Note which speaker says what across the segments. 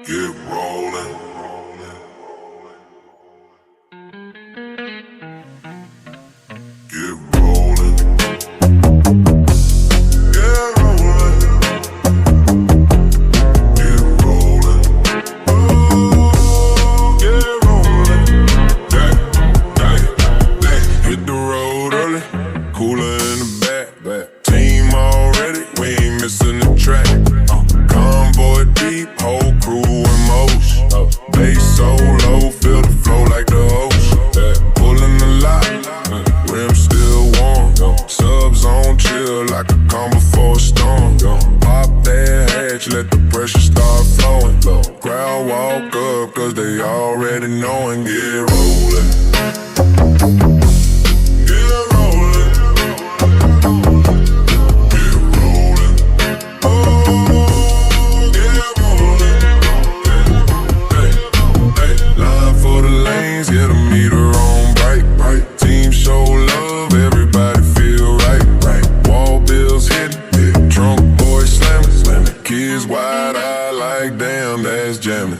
Speaker 1: Get rollin'. Get rollin'. Get rollin'. Get rollin'. Oh, get rollin'. Hit the road early, cooler in the back. Team already, we ain't missing the track. Convoy deep, whole crew in motion. Bass so low, feel the flow like the ocean. Pulling the lot, rim still warm. Subs on chill like a calm before a storm. Pop that hatch, let the pressure start flowing. Crowd walk up, cause they already knowin'. Get rollin'. Get a meter on bright. Team show love, everybody feel right. Wall bills hitting, drunk boys slamming. Kids wide eyed like damn, that's jamming.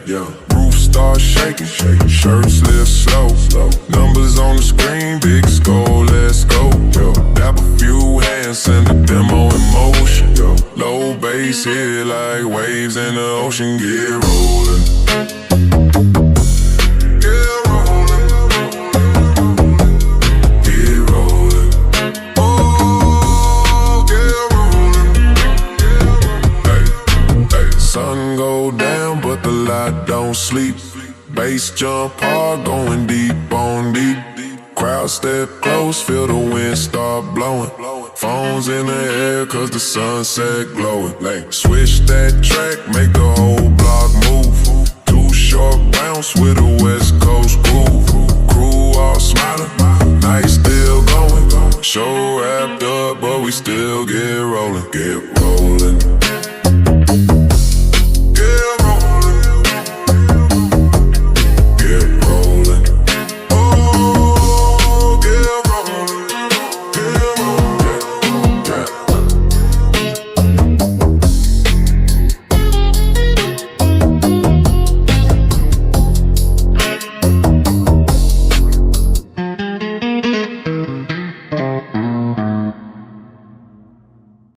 Speaker 1: Roof starts shaking, shirts lift slow. Numbers on the screen, big skull, let's go. Dap a few hands, send the demo in motion. Low bass hit like waves in the ocean. Get rollin'. Sun go down, but the light don't sleep. Bass jump hard, going deep on deep. Crowd step close, feel the wind start blowing. Phones in the air, cause the sunset glowing. Switch that track, make the whole block move. Too short bounce with a West Coast groove. Crew all smiling, night still going. Show wrapped up, but we still get rolling. Get rolling.